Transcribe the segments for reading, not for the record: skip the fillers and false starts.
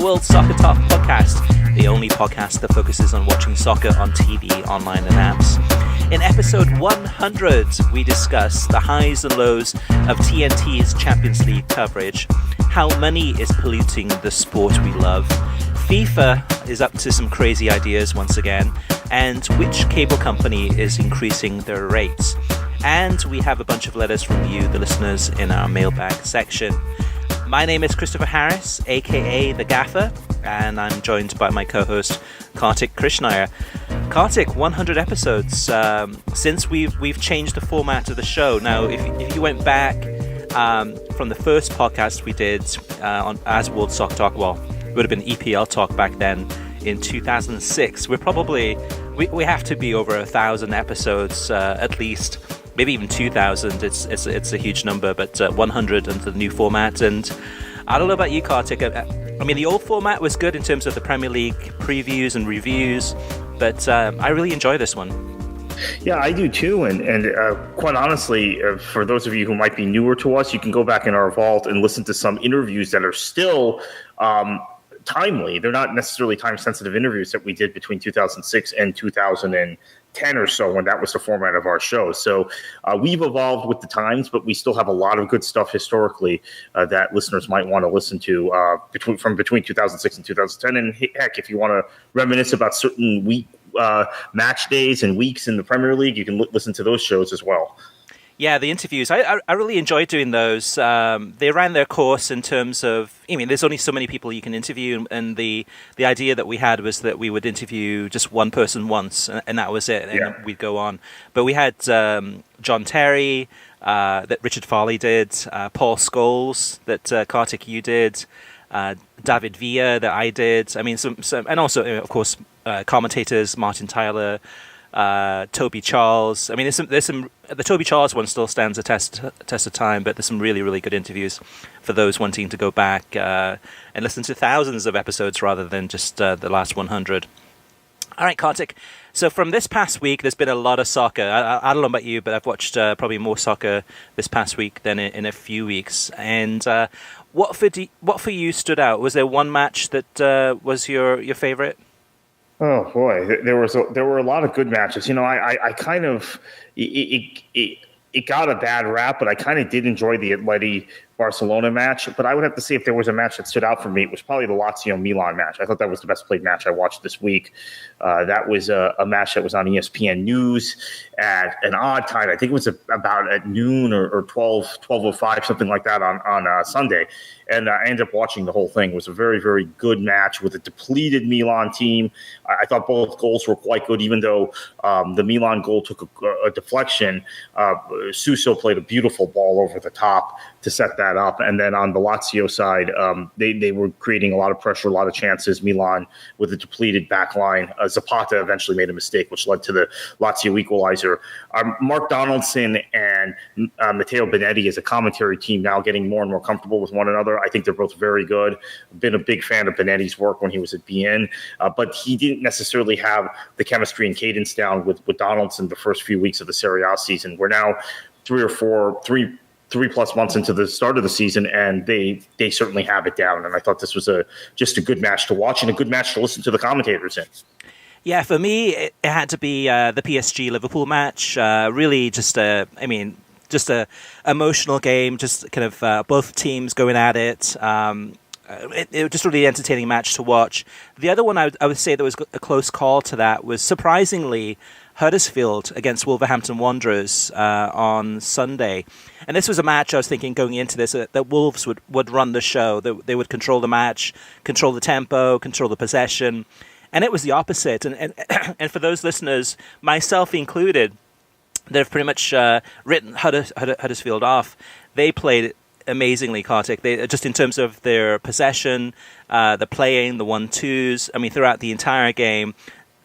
World Soccer Talk podcast, the only podcast that focuses on watching soccer on TV, online, and apps. In episode 100, we discuss the highs and lows of TNT's Champions League coverage, how money is polluting the sport we love, FIFA is up to some crazy ideas once again, and which cable company is increasing their rates. And we have a bunch of letters from you, the listeners, in our mailbag section. My name is Christopher Harris, aka The Gaffer, and I'm joined by my co-host, Kartik Krishnaiyer. Kartik, 100 episodes since we've changed the format of the show. Now, if you went back from the first podcast we did on as World Soccer Talk, well, it would have been EPL Talk back then in 2006. We're probably we have to be over 1,000 episodes at least. Maybe even 2,000. It's a huge number, but 100 under the new format. And I don't know about you, Kartik. I mean, the old format was good in terms of the Premier League previews and reviews, but I really enjoy this one. Yeah, I do too. And quite honestly, for those of you who might be newer to us, you can go back in our vault and listen to some interviews that are still timely. They're not necessarily time-sensitive interviews that we did between 2006 and 2010 or so, when that was the format of our show. So we've evolved with the times, but we still have a lot of good stuff historically that listeners might want to listen to between 2006 and 2010. And heck, if you want to reminisce about certain week match days and weeks in the Premier League, you can listen to those shows as well. Yeah, the interviews. I really enjoyed doing those. They ran their course in terms of, I mean, there's only so many people you can interview, and the idea that we had was that we would interview just one person once, and that was it, and yeah, we'd go on. But we had John Terry, that Richard Farley did, Paul Scholes, that Kartik, you did, David Villa, that I did. I mean, some and also, of course, commentators, Martin Tyler, Toby Charles. I mean, there's some. The Toby Charles one still stands a test of time, but there's some really, really good interviews for those wanting to go back and listen to thousands of episodes rather than just the last 100. All right, Kartik. So from this past week, there's been a lot of soccer. I don't know about you, but I've watched probably more soccer this past week than in a few weeks. And what for you stood out? Was there one match that was your favorite? Oh boy, there were a lot of good matches. You know, I kind of it got a bad rap, but I kind of did enjoy the Atleti Barcelona match. But I would have to say, if there was a match that stood out for me, it was probably the Lazio Milan match. I thought that was the best played match I watched this week. That was a match that was on ESPN News at an odd time. I think it was about at noon or 12:05, something like that on Sunday. And I ended up watching the whole thing. It was a very, very good match with a depleted Milan team. I thought both goals were quite good, even though the Milan goal took a deflection. Suso played a beautiful ball over the top to set that up. And then on the Lazio side, they were creating a lot of pressure, a lot of chances. Milan with a depleted back line. Zapata eventually made a mistake, which led to the Lazio equalizer. Mark Donaldson and Matteo Benetti as a commentary team now getting more and more comfortable with one another. I think they're both very good. Been a big fan of Benetti's work when he was at BN, but he didn't necessarily have the chemistry and cadence down with Donaldson the first few weeks of the Serie A season. We're now 3 plus months into the start of the season, and they certainly have it down. And I thought this was just a good match to watch and a good match to listen to the commentators in. Yeah, for me, it had to be the PSG Liverpool match. Really, just a emotional game. Just kind of both teams going at it. It was just a really entertaining match to watch. The other one I would say that was a close call to that was, surprisingly, Huddersfield against Wolverhampton Wanderers on Sunday. And this was a match I was thinking going into this that Wolves would run the show. They would control the match, control the tempo, control the possession. And it was the opposite. And for those listeners, myself included, they've pretty much written Huddersfield off. They played amazingly, Kartik. They, just in terms of their possession, the playing, the 1-2s. I mean, throughout the entire game,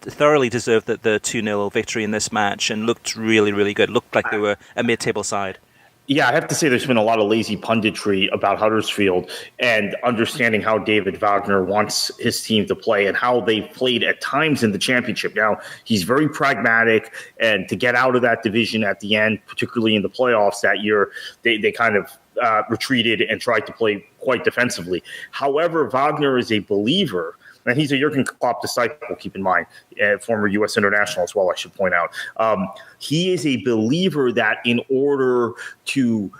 thoroughly deserved the 2-0 victory in this match and looked really, really good. Looked like they were a mid-table side. Yeah, I have to say there's been a lot of lazy punditry about Huddersfield and understanding how David Wagner wants his team to play and how they've played at times in the championship. Now, he's very pragmatic, and to get out of that division at the end, particularly in the playoffs that year, they kind of retreated and tried to play quite defensively. However, Wagner is a believer, and he's a Jurgen Klopp disciple, keep in mind, former U.S. international as well, I should point out. He is a believer that in order to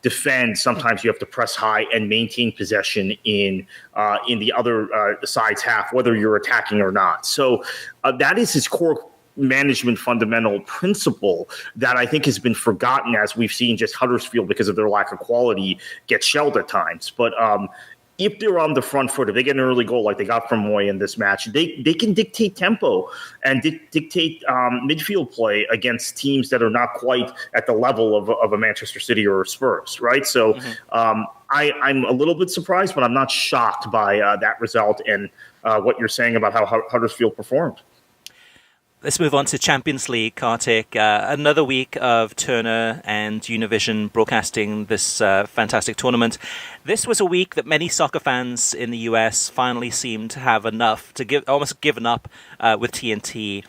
defend, sometimes you have to press high and maintain possession in the other side's half, whether you're attacking or not. So that is his core management fundamental principle that I think has been forgotten, as we've seen just Huddersfield, because of their lack of quality, get shelled at times. But if they're on the front foot, if they get an early goal like they got from Moy in this match, they can dictate tempo and dictate midfield play against teams that are not quite at the level of a Manchester City or a Spurs, right? So I'm a little bit surprised, but I'm not shocked by that result and what you're saying about how Huddersfield performed. Let's move on to Champions League, Kartik. Another week of Turner and Univision broadcasting this fantastic tournament. This was a week that many soccer fans in the US finally seemed to have enough, almost given up with TNT.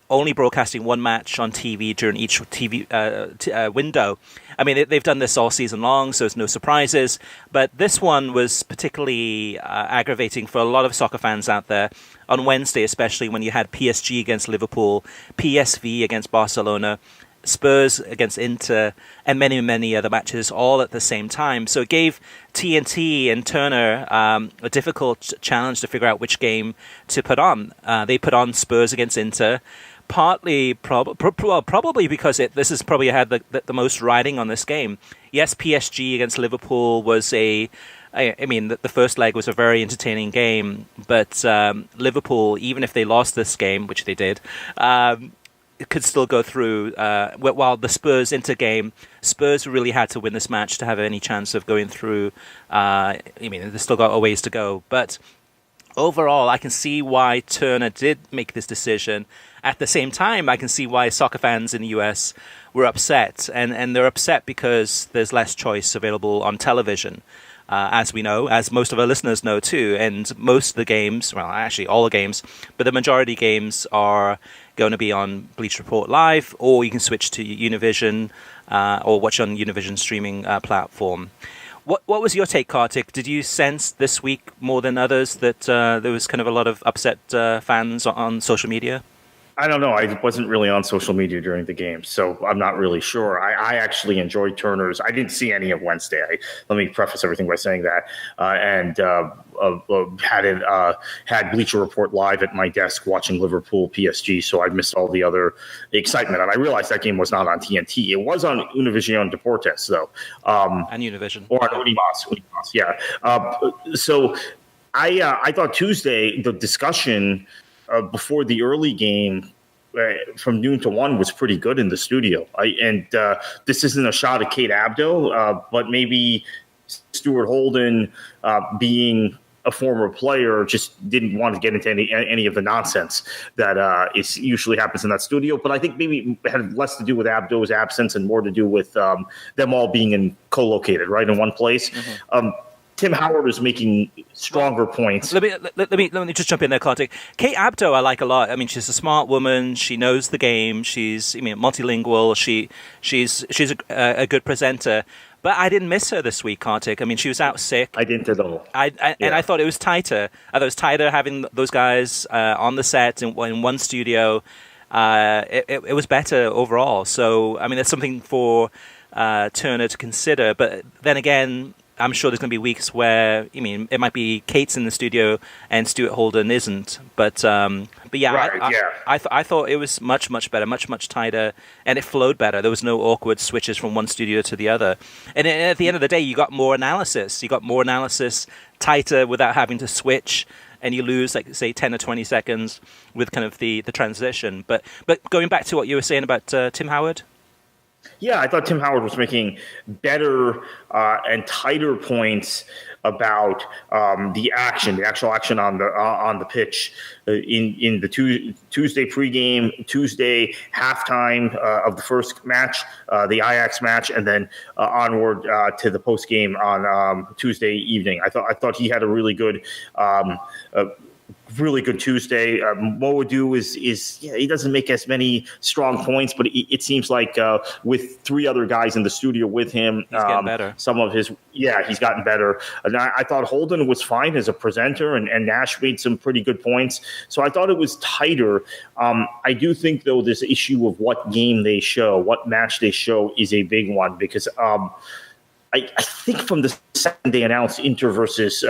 Only broadcasting one match on TV during each TV window. I mean, they've done this all season long, so there's no surprises. But this one was particularly aggravating for a lot of soccer fans out there. On Wednesday, especially when you had PSG against Liverpool, PSV against Barcelona, Spurs against Inter, and many, many other matches all at the same time. So it gave TNT and Turner a difficult challenge to figure out which game to put on. They put on Spurs against Inter, partly probably because this has probably had the most riding on this game. Yes, PSG against Liverpool was I mean, the first leg was a very entertaining game, but Liverpool, even if they lost this game, which they did, could still go through. While the Spurs-Inter game, Spurs really had to win this match to have any chance of going through. I mean, they've still got a ways to go. But overall, I can see why Turner did make this decision. At the same time, I can see why soccer fans in the US were upset. And they're upset because there's less choice available on television. As we know, as most of our listeners know too, and most of the games, well, actually all the games, but the majority games are going to be on Bleacher Report Live, or you can switch to Univision or watch on Univision streaming platform. What was your take, Kartik? Did you sense this week more than others that there was kind of a lot of upset fans on social media? I don't know. I wasn't really on social media during the game, so I'm not really sure. I actually enjoyed Turner's. I didn't see any of Wednesday. Let me preface everything by saying that. Had Bleacher Report Live at my desk watching Liverpool PSG, so I missed all the other excitement. And I realized that game was not on TNT. It was on Univision Deportes, though. And Univision. Or on Unimas, yeah. So I thought Tuesday, the discussion before the early game from noon to 1 was pretty good in the studio. This isn't a shot at Kate Abdo, but maybe Stuart Holden, being a former player, just didn't want to get into any of the nonsense that usually happens in that studio. But I think maybe it had less to do with Abdo's absence and more to do with them all being co-located, right, in one place. Mm-hmm. Tim Howard is making stronger points. Let me just jump in there, Kartik. Kate Abdo I like a lot. I mean, she's a smart woman. She knows the game. She's multilingual. She's a good presenter. But I didn't miss her this week, Kartik. I mean, she was out sick. I didn't at all. And I thought it was tighter. I thought it was tighter having those guys on the set in one studio. It was better overall. So, I mean, that's something for Turner to consider. But then again, I'm sure there's going to be weeks where, it might be Kate's in the studio and Stuart Holden isn't. But yeah, right, I thought it was much better, much tighter, and it flowed better. There was no awkward switches from one studio to the other. And at the end of the day, you got more analysis. You got more analysis, tighter without having to switch. And you lose, like, say, 10 or 20 seconds with kind of the transition. But going back to what you were saying about Tim Howard. Yeah, I thought Tim Howard was making better and tighter points about the actual action on the pitch in the Tuesday pregame, Tuesday halftime of the first match, the Ajax match, and then onward to the postgame on Tuesday evening. I thought he had a really good really good Tuesday. Moadu is he doesn't make as many strong points, but it seems like with three other guys in the studio with him, he's getting better. He's gotten better. And I thought Holden was fine as a presenter, and Nash made some pretty good points. So I thought it was tighter. I do think, though, this issue of what game they show, what match they show is a big one, because I think from the second they announced Inter versus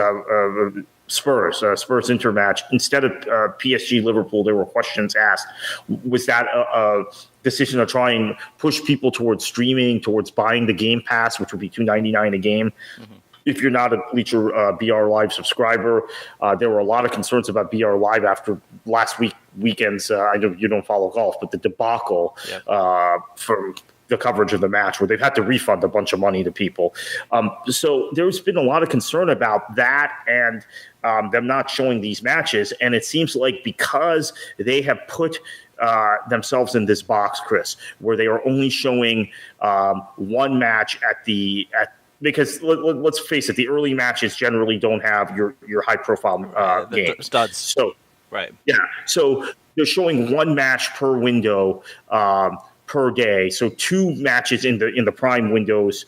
Spurs Inter match, instead of PSG Liverpool, there were questions asked. Was that a decision to try and push people towards streaming, towards buying the Game Pass, which would be $2.99 a game? Mm-hmm. If you're not a Bleacher BR Live subscriber, there were a lot of concerns about BR Live after last weekend's. I know you don't follow golf, but the debacle for the coverage of the match, where they've had to refund a bunch of money to people. So there's been a lot of concern about that and them not showing these matches. And it seems like because they have put themselves in this box, Chris, where they are only showing one match because let's face it, the early matches generally don't have your high profile games. Studs. So right. Yeah. So they're showing one match per window per day. So two matches in the prime windows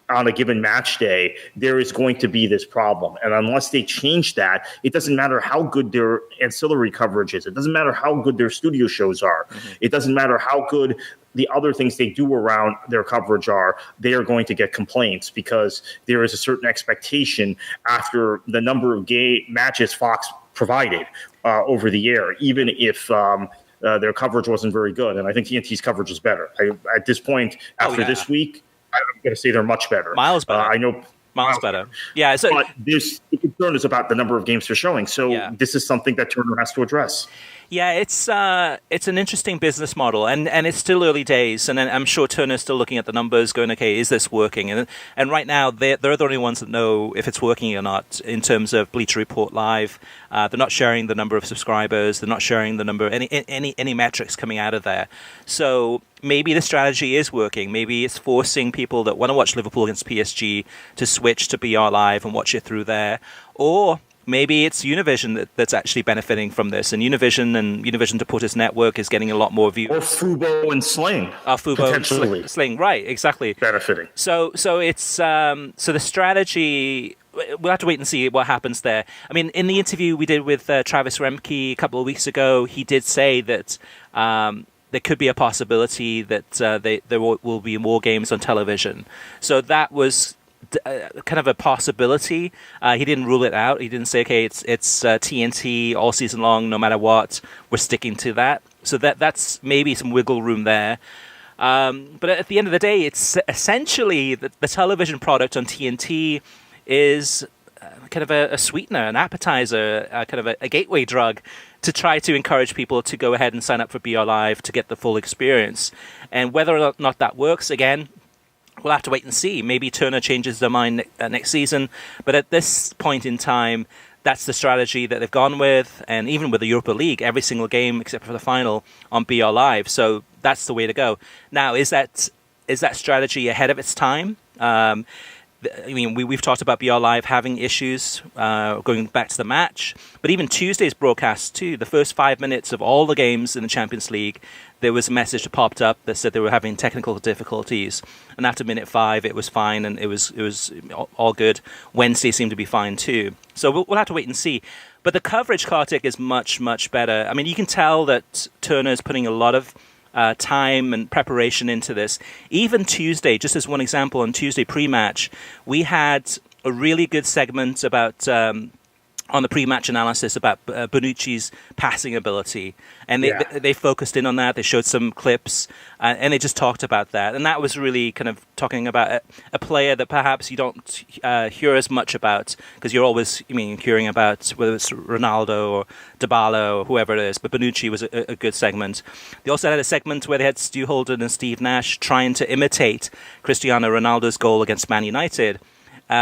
on a given match day, there is going to be this problem. And unless they change that, it doesn't matter how good their ancillary coverage is. It doesn't matter how good their studio shows are. Mm-hmm. It doesn't matter how good the other things they do around their coverage are. They are going to get complaints because there is a certain expectation after the number of matches Fox provided over the air, even if their coverage wasn't very good. And I think TNT's coverage is better. At this point, after this week, I'm going to say they're much better. Miles better. I know Miles better. Yeah. So, but the concern is about the number of games they're showing. So this is something that Turner has to address. Yeah, it's an interesting business model, and it's still early days, and I'm sure Turner's still looking at the numbers, going, okay, is this working? And right now they're the only ones that know if it's working or not in terms of Bleacher Report Live. They're not sharing the number of subscribers. They're not sharing the number any metrics coming out of there. So maybe the strategy is working. Maybe it's forcing people that want to watch Liverpool against PSG to switch to BR Live and watch it through there, or maybe it's Univision that's actually benefiting from this, and Univision to put its network is getting a lot more views. Or Fubo and Sling. Fubo potentially. And Sling, right, exactly. Benefiting. So it's so the strategy, we'll have to wait and see what happens there. I mean, in the interview we did with Travis Remke a couple of weeks ago, he did say that there could be a possibility that there will be more games on television. So that was kind of a possibility. He didn't rule it out. He didn't say, okay, it's TNT all season long, no matter what. We're sticking to that. So that's maybe some wiggle room there. But at the end of the day, it's essentially the television product on TNT is kind of a sweetener, an appetizer, kind of a gateway drug to try to encourage people to go ahead and sign up for BR Live to get the full experience. And whether or not that works, again, we'll have to wait and see. Maybe Turner changes their mind next season. But at this point in time, that's the strategy that they've gone with. And even with the Europa League, every single game except for the final on BR Live. So that's the way to go. Now, is that strategy ahead of its time? I mean, we've talked about BR Live having issues going back to the match. But even Tuesday's broadcast, too, the first 5 minutes of all the games in the Champions League, there was a message that popped up that said they were having technical difficulties. And after minute 5, it was fine, and it was all good. Wednesday seemed to be fine, too. So we'll have to wait and see. But the coverage, Kartik, is much, much better. I mean, you can tell that Turner's putting a lot of time and preparation into this. Even Tuesday, just as one example, on Tuesday pre-match, we had a really good segment about on the pre-match analysis about Bonucci's passing ability, and they focused in on that. They showed some clips, and they just talked about that, and that was really kind of talking about a player that perhaps you don't hear as much about, because you're always hearing about whether it's Ronaldo or Dybala or whoever it is. But Bonucci was a good segment. They also had a segment where they had Stu Holden and Steve Nash trying to imitate Cristiano Ronaldo's goal against Man United.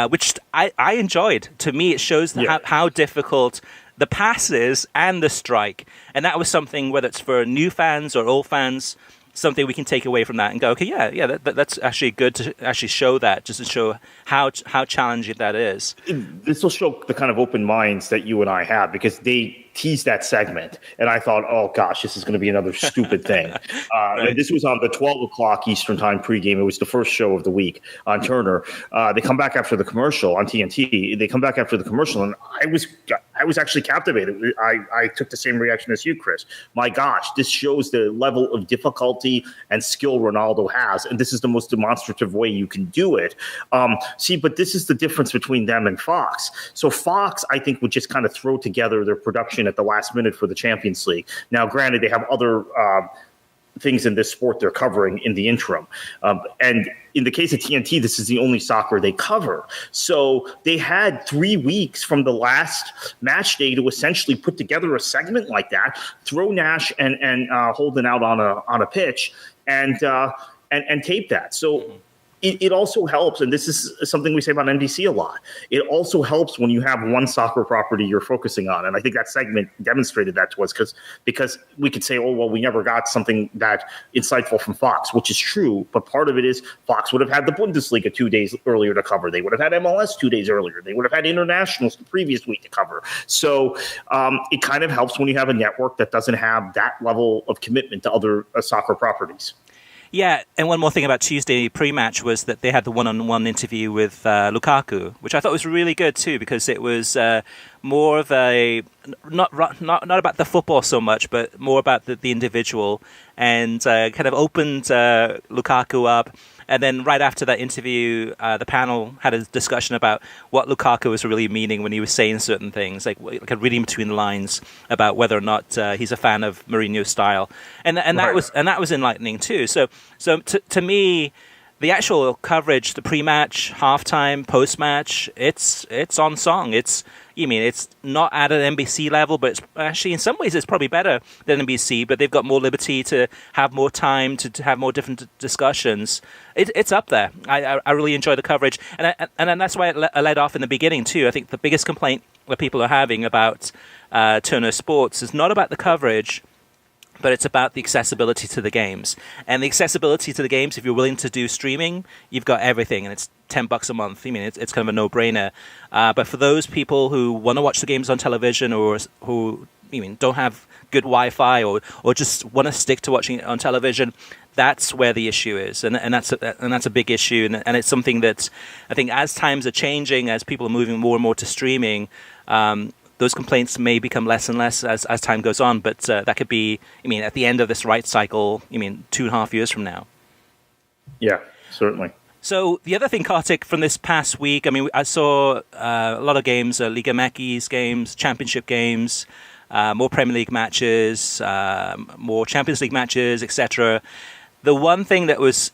Which I enjoyed. To me, it shows how difficult the pass is and the strike. And that was something, whether it's for new fans or old fans, something we can take away from that and go, okay, that's actually good to actually show that, just to show how challenging that is. This will show the kind of open minds that you and I have, because they teased that segment, and I thought, oh gosh, this is going to be another stupid thing. Right. And this was on the 12 o'clock Eastern time pregame. It was the first show of the week on Turner. They come back after the commercial on TNT. They come back after the commercial, and I was actually captivated. I took the same reaction as you, Chris. My gosh, this shows the level of difficulty and skill Ronaldo has, and this is the most demonstrative way you can do it. But this is the difference between them and Fox. So Fox, I think, would just kind of throw together their production at the last minute for the Champions League. Now, granted, they have other things in this sport they're covering in the interim. And in the case of TNT, this is the only soccer they cover. So they had 3 weeks from the last match day to essentially put together a segment like that, throw Nash and Holden out on a pitch and tape that. So it also helps, and this is something we say about NBC a lot. It also helps when you have one soccer property you're focusing on, and I think that segment demonstrated that to us because we could say, oh, well, we never got something that insightful from Fox, which is true, but part of it is Fox would have had the Bundesliga 2 days earlier to cover. They would have had MLS 2 days earlier. They would have had internationals the previous week to cover. So it kind of helps when you have a network that doesn't have that level of commitment to other soccer properties. Yeah, and one more thing about Tuesday pre-match was that they had the one-on-one interview with Lukaku, which I thought was really good too, because it was more of a not about the football so much, but more about the individual, and kind of opened Lukaku up. And then right after that interview, the panel had a discussion about what Lukaku was really meaning when he was saying certain things, like reading between the lines about whether or not he's a fan of Mourinho's style, and that was enlightening too. So to me, the actual coverage, the pre-match, halftime, post-match, it's on song. It's not at an NBC level, but it's actually in some ways it's probably better than NBC. But they've got more liberty to have more time to have more different discussions. It's up there. I really enjoy the coverage, and that's why I led off in the beginning too. I think the biggest complaint that people are having about Turner Sports is not about the coverage, but it's about the accessibility to the games. And the accessibility to the games, if you're willing to do streaming, you've got everything, and it's $10 a month. I mean, it's kind of a no-brainer. But for those people who want to watch the games on television, or who don't have good Wi-Fi, or just want to stick to watching it on television, that's where the issue is, and that's a big issue, and it's something that I think as times are changing, as people are moving more and more to streaming, those complaints may become less and less as time goes on, but that could be, at the end of this rights cycle, 2.5 years from now. Yeah, certainly. So the other thing, Kartik, from this past week, I saw a lot of games, Liga MX games, Championship games, more Premier League matches, more Champions League matches, etc. The one thing that was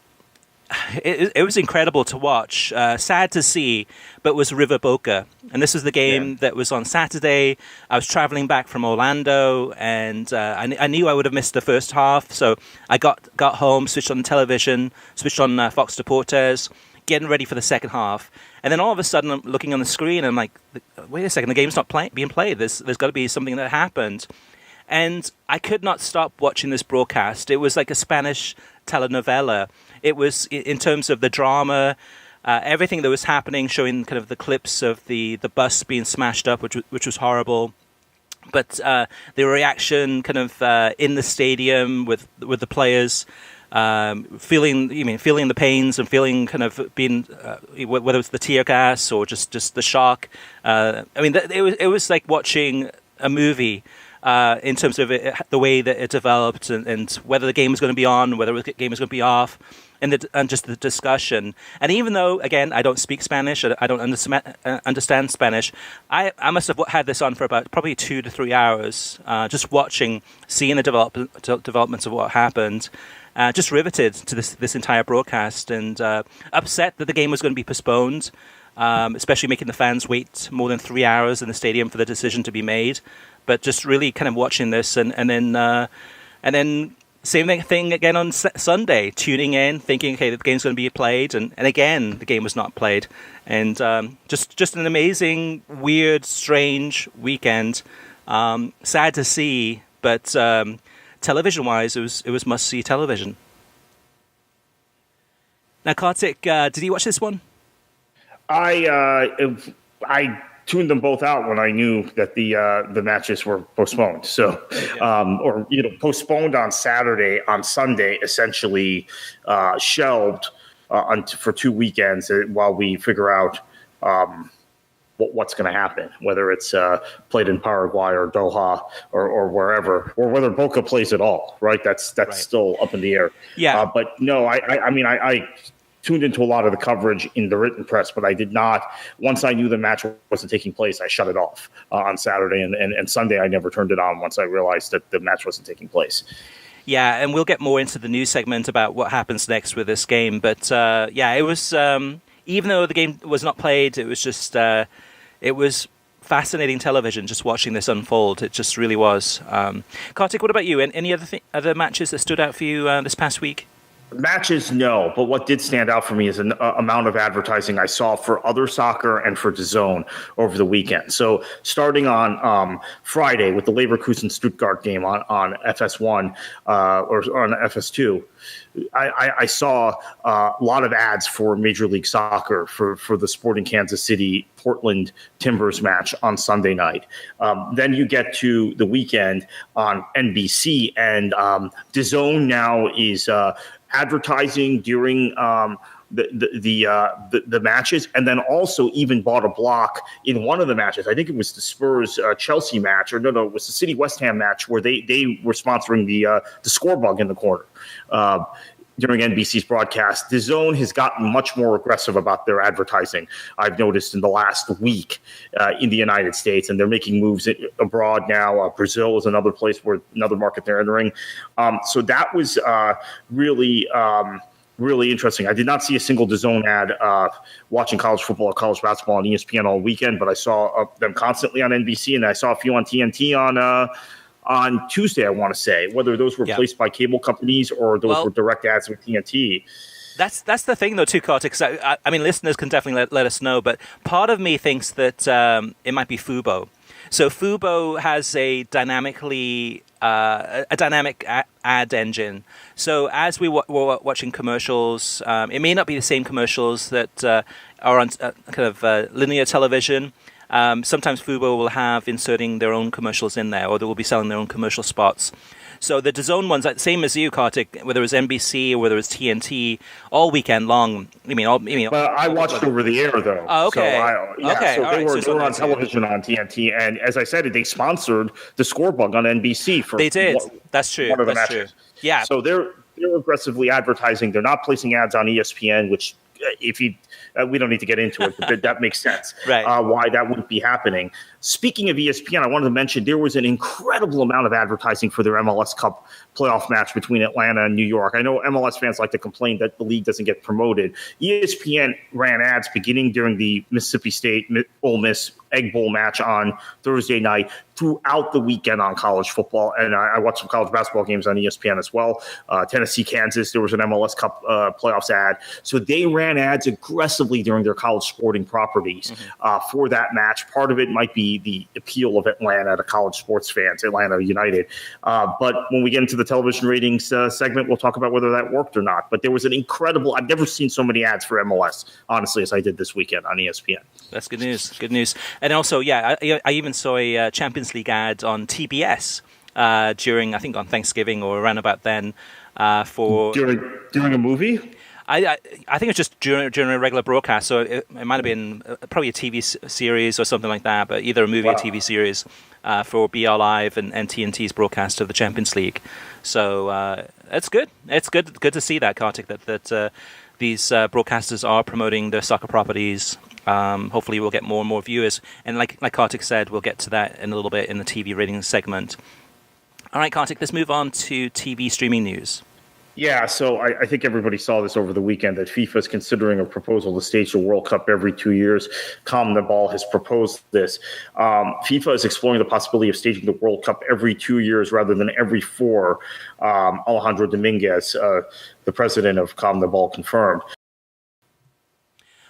it was incredible to watch, sad to see, but was River Boca. And this was the game that was on Saturday. I was traveling back from Orlando, and I knew I would have missed the first half. So I got home, switched on the television, switched on Fox Deportes, getting ready for the second half. And then all of a sudden, I'm looking on the screen, and I'm like, wait a second, the game's not being played. There's got to be something that happened. And I could not stop watching this broadcast. It was like a Spanish telenovela. It was, in terms of the drama, everything that was happening, showing kind of the clips of the bus being smashed up, which was horrible. But the reaction kind of in the stadium with the players, feeling the pains and feeling kind of being, whether it was the tear gas or just the shock. It was like watching a movie. In terms of the way that it developed, and whether the game was going to be on, whether the game was going to be off, and just the discussion. And even though, again, I don't speak Spanish, I don't understand Spanish, I must have had this on for about probably 2 to 3 hours, just watching, seeing the developments of what happened, just riveted to this entire broadcast, and upset that the game was going to be postponed, especially making the fans wait more than 3 hours in the stadium for the decision to be made. But just really kind of watching this, and then same thing again on Sunday, tuning in, thinking, okay, the game's going to be played, and again the game was not played, and just an amazing, weird, strange weekend. Sad to see, but television-wise, it was must-see television. Now, Kartik, did you watch this one? I tuned them both out when I knew that the matches were postponed. So, postponed on Saturday, on Sunday, essentially shelved for 2 weekends while we figure out what's going to happen, whether it's played in Paraguay or Doha or wherever, or whether Boca plays at all. Right, that's right. Still up in the air. Yeah, but no, I tuned into a lot of the coverage in the written press, but I did not. Once I knew the match wasn't taking place, I shut it off on Saturday and Sunday. I never turned it on once I realized that the match wasn't taking place. Yeah, and we'll get more into the news segment about what happens next with this game. But it was even though the game was not played, it was just it was fascinating television just watching this unfold. It just really was. Kartik, what about you? Any other matches that stood out for you this past week? Matches, no. But what did stand out for me is an amount of advertising I saw for other soccer and for DAZN over the weekend. So starting on Friday with the Leverkusen-Stuttgart game on FS1 or on FS2, I saw a lot of ads for Major League Soccer for the Sporting Kansas City Portland Timbers match on Sunday night. Then you get to the weekend on NBC, and DAZN now is advertising during the matches, and then also even bought a block in one of the matches. I think it was the Spurs Chelsea match, or no, it was the City West Ham match where they were sponsoring the score bug in the corner during NBC's broadcast. DAZN has gotten much more aggressive about their advertising, I've noticed, in the last week in the United States, and they're making moves abroad now. Brazil is another market they're entering. So that was really interesting. I did not see a single DAZN ad watching college football or college basketball on ESPN all weekend, but I saw them constantly on NBC, and I saw a few on TNT on Tuesday, I want to say, whether those were placed by cable companies or those were direct ads with TNT. That's the thing, though, too, Kartik. So, I mean, listeners can definitely let us know, but part of me thinks that it might be Fubo. So Fubo has a dynamic ad engine. So as we're watching commercials, it may not be the same commercials that are on linear television. Sometimes Fubo will have inserting their own commercials in there, or they will be selling their own commercial spots. So the DAZN ones, same as you, Kartik, whether it's NBC or whether it's TNT, all weekend long. I watched over the air, though. Oh, okay. So they were on television on TNT, and as I said, they sponsored the score bug on NBC for. They did. That's true. One of the That's matches. True. Yeah. So they're aggressively advertising. They're not placing ads on ESPN, which we don't need to get into it, but that makes sense. Right. Why that wouldn't be happening. Speaking of ESPN, I wanted to mention there was an incredible amount of advertising for their MLS Cup playoff match between Atlanta and New York. I know MLS fans like to complain that the league doesn't get promoted. ESPN ran ads beginning during the Mississippi State Ole Miss Egg Bowl match on Thursday night throughout the weekend on college football. And I watched some college basketball games on ESPN as well. Tennessee, Kansas, there was an MLS Cup playoffs ad. So they ran ads aggressively during their college sporting properties for that match. Part of it might be the appeal of Atlanta to college sports fans, Atlanta United. But when we get into the television ratings segment, we'll talk about whether that worked or not. But there was an incredible, I've never seen so many ads for MLS, honestly, as I did this weekend on ESPN. That's good news. Good news. And also, I even saw a Champions League ad on TBS during, I think, on Thanksgiving or around about then. During a movie? I think it was just during a regular broadcast, so it might have been probably a TV series or something like that, but either a movie or TV series for BR Live and TNT's broadcast of the Champions League. So it's good. It's good to see that, Kartik, that these broadcasters are promoting their soccer properties. Hopefully we'll get more and more viewers. And like Kartik said, we'll get to that in a little bit in the TV ratings segment. All right, Kartik, let's move on to TV streaming news. Yeah, so I think everybody saw this over the weekend that FIFA is considering a proposal to stage the World Cup every 2 years. CONMEBOL has proposed this. FIFA is exploring the possibility of staging the World Cup every 2 years rather than every 4. Alejandro Dominguez, the president of CONMEBOL, confirmed.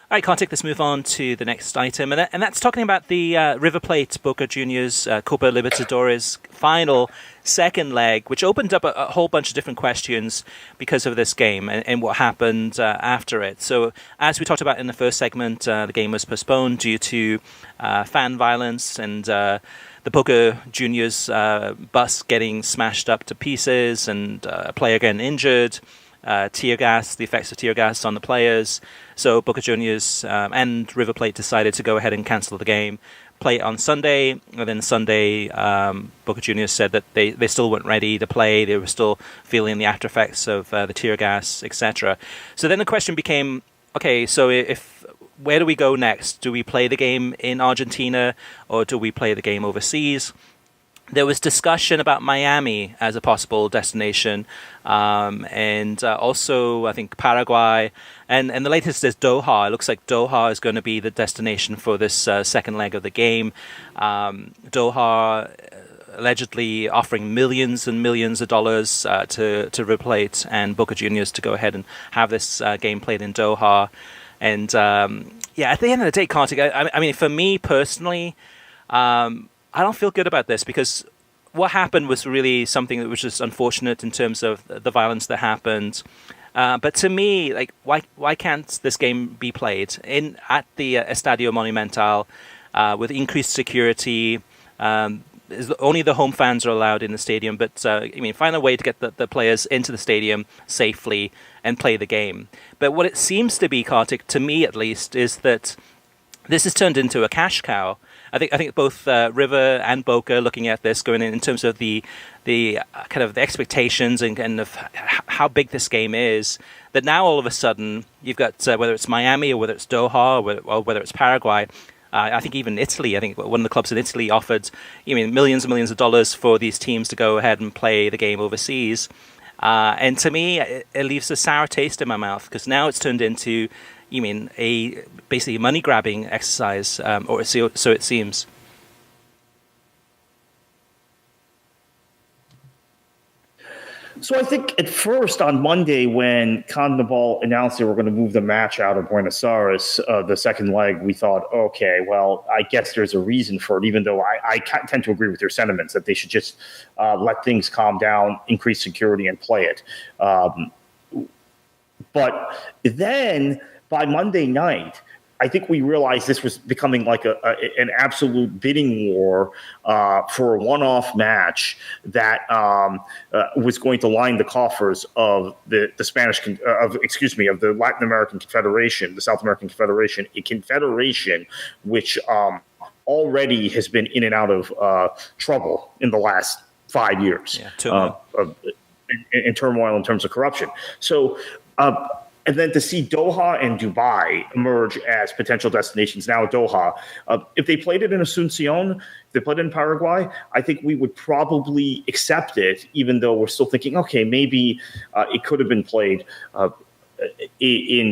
All right, Kartik, let's move on to the next item, and that's talking about the River Plate Boca Juniors Copa Libertadores final second leg, which opened up a whole bunch of different questions because of this game and what happened after it. So, as we talked about in the first segment, the game was postponed due to fan violence and the Boca Juniors bus getting smashed up to pieces and a player getting injured. Tear gas, the effects of tear gas on the players. So Boca Juniors and River Plate decided to go ahead and cancel the game, play it on Sunday. And then Sunday, Boca Juniors said that they still weren't ready to play. They were still feeling the after effects of the tear gas, etc. So then the question became, okay, so where do we go next? Do we play the game in Argentina or do we play the game overseas? There was discussion about Miami as a possible destination, and also I think Paraguay, and the latest is Doha. It looks like Doha is going to be the destination for this second leg of the game. Doha allegedly offering millions and millions of dollars to River Plate and Boca Juniors to go ahead and have this game played in Doha. And at the end of the day, Kartik, I mean, for me personally, I don't feel good about this because what happened was really something that was just unfortunate in terms of the violence that happened. But to me, like, why can't this game be played at the Estadio Monumental with increased security? Only the home fans are allowed in the stadium, but find a way to get the players into the stadium safely and play the game. But what it seems to be, Kartik, to me at least, is that this has turned into a cash cow. I think both River and Boca looking at this going in terms of the kind of the expectations and kind of how big this game is, that now all of a sudden you've got whether it's Miami or whether it's Doha or whether it's Paraguay. I think even Italy, I think one of the clubs in Italy offered millions and millions of dollars for these teams to go ahead and play the game overseas. And to me, it leaves a sour taste in my mouth because now it's turned into basically a money grabbing exercise, or so it seems. So I think at first on Monday when CONMEBOL announced they were going to move the match out of Buenos Aires, the second leg, we thought, okay, well, I guess there's a reason for it, even though I tend to agree with your sentiments that they should just let things calm down, increase security, and play it. But then by Monday night, I think we realized this was becoming like an absolute bidding war for a one-off match that was going to line the coffers of the Latin American Confederation, the South American Confederation, a confederation which already has been in and out of trouble in the last 5 years, in turmoil in terms of corruption. So. And then to see Doha and Dubai emerge as potential destinations. Now Doha, if they played it in Asunción, if they played it in Paraguay, I think we would probably accept it, even though we're still thinking, okay, maybe it could have been played in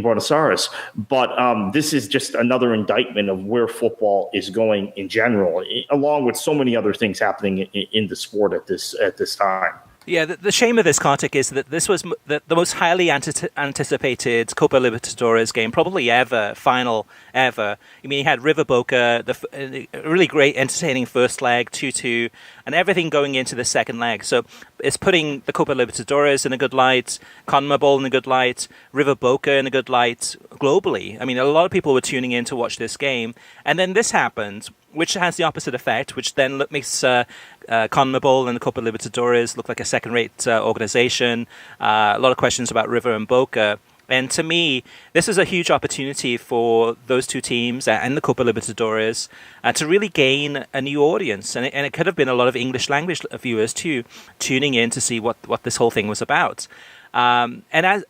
Buenos Aires. But this is just another indictment of where football is going in general, along with so many other things happening in the sport at this time. Yeah, the shame of this, Kartik, is that this was the most highly anticipated Copa Libertadores game, probably final ever. I mean, you had River Boca, a really great, entertaining first leg, 2-2, and everything going into the second leg. So it's putting the Copa Libertadores in a good light, CONMEBOL in a good light, River Boca in a good light globally. I mean, a lot of people were tuning in to watch this game, and then this happened, which has the opposite effect, which then makes CONMEBOL and the Copa Libertadores look like a second-rate organization. A lot of questions about River and Boca. And to me, this is a huge opportunity for those two teams and the Copa Libertadores to really gain a new audience. And it could have been a lot of English language viewers too, tuning in to see what this whole thing was about. And as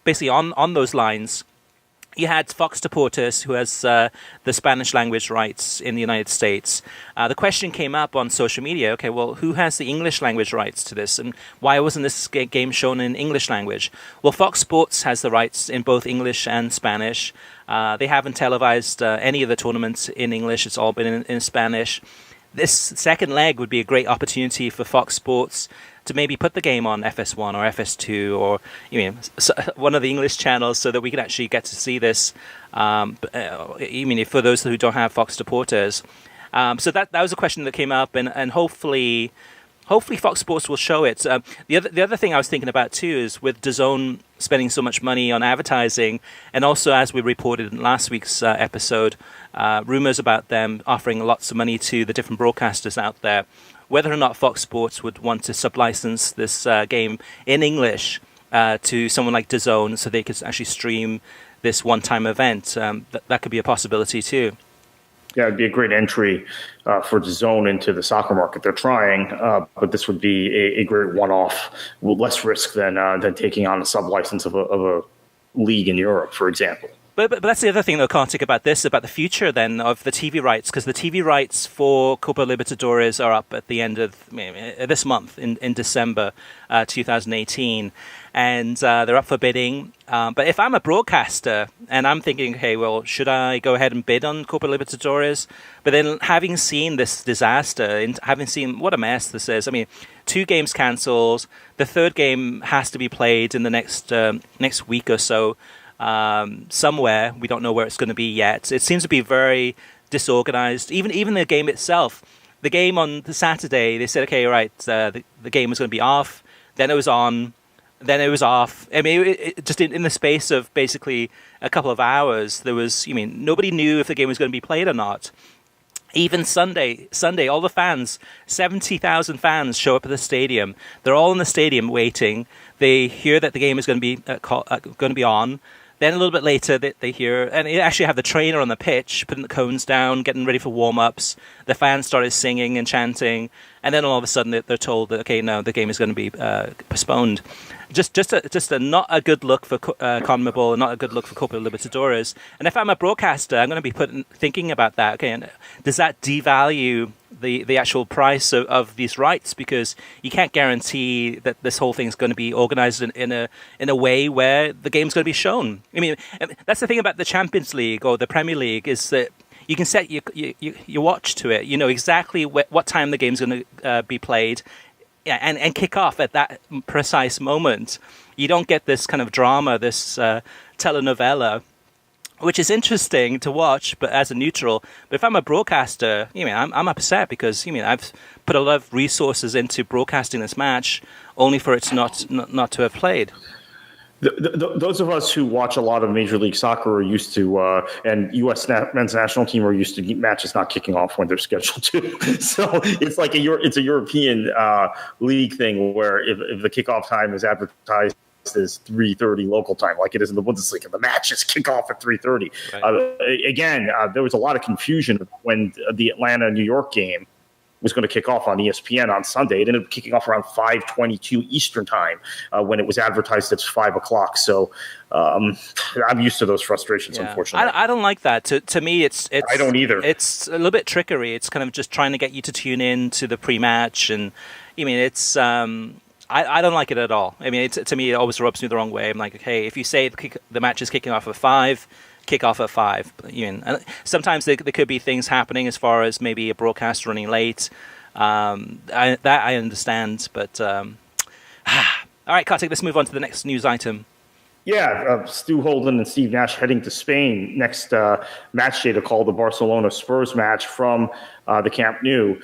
basically on those lines, you had Fox Deportes, who has the Spanish language rights in the United States. The question came up on social media, okay, well, who has the English language rights to this? And why wasn't this game shown in English language? Well, Fox Sports has the rights in both English and Spanish. They haven't televised any of the tournaments in English. It's all been in Spanish. This second leg would be a great opportunity for Fox Sports to maybe put the game on FS1 or FS2 or one of the English channels so that we can actually get to see this. For those who don't have Fox supporters. So that was a question that came up, and hopefully Fox Sports will show it. The other thing I was thinking about too is with DAZN spending so much money on advertising, and also as we reported in last week's episode, rumors about them offering lots of money to the different broadcasters out there. Whether or not Fox Sports would want to sublicense this game in English to someone like DAZN so they could actually stream this one-time event, that could be a possibility too. Yeah, it'd be a great entry for DAZN into the soccer market. They're trying, but this would be a great one-off, with less risk than taking on a sub-license of a league in Europe, for example. But that's the other thing, though, Kartik, about the future then of the TV rights, because the TV rights for Copa Libertadores are up at the end of this month, in December 2018, and they're up for bidding. But if I'm a broadcaster and I'm thinking, okay, well, should I go ahead and bid on Copa Libertadores? But then having seen this disaster, and having seen what a mess this is, 2 games cancelled, the third game has to be played in the next week or so. Somewhere, we don't know where it's going to be yet. It seems to be very disorganized. Even the game itself, the game on the Saturday, they said, okay, right, the game was going to be off, then it was on, then it was off. Just in the space of basically a couple of hours, there was, nobody knew if the game was going to be played or not. Even Sunday, all the fans, 70,000 fans show up at the stadium. They're all in the stadium waiting. They hear that the game is going to be on. Then a little bit later, they hear, and they actually have the trainer on the pitch, putting the cones down, getting ready for warm-ups. The fans started singing and chanting, and then all of a sudden they're told that, okay, no, the game is going to be postponed. Just a not a good look for CONMEBOL, and not a good look for Copa Libertadores. And if I'm a broadcaster, I'm going to be thinking about that. Okay, and does that devalue the actual price of these rights? Because you can't guarantee that this whole thing is going to be organized in a way where the game's going to be shown. That's the thing about the Champions League or the Premier League, is that you can set your watch to it. You know exactly what time the game's going to be played. Yeah, and kick off at that precise moment. You don't get this kind of drama, this telenovela, which is interesting to watch, but as a neutral. But if I'm a broadcaster, I'm upset because I've put a lot of resources into broadcasting this match, only for it not to have played. Those of us who watch a lot of Major League Soccer are used to, and U.S. men's national team are used to matches not kicking off when they're scheduled to. So it's like it's a European league thing where if the kickoff time is advertised as 3:30 local time, like it is in the Bundesliga, the matches kick off at 3:30. Right. Again, there was a lot of confusion when the Atlanta-New York game was going to kick off on ESPN on Sunday. It ended up kicking off around 5:22 Eastern time when it was advertised at 5 o'clock. So I'm used to those frustrations, unfortunately. I don't like that. To me, it's I don't either. It's a little bit trickery. It's kind of just trying to get you to tune in to the pre-match. And it's I don't like it at all. To me, it always rubs me the wrong way. I'm like, okay, if you say the match is kicking off at 5, kick off at 5. And sometimes there could be things happening as far as maybe a broadcast running late. I understand, but all right, Kartik, let's move on to the next news item. Yeah, Stu Holden and Steve Nash heading to Spain next match day to call the Barcelona-Spurs match from the Camp Nou.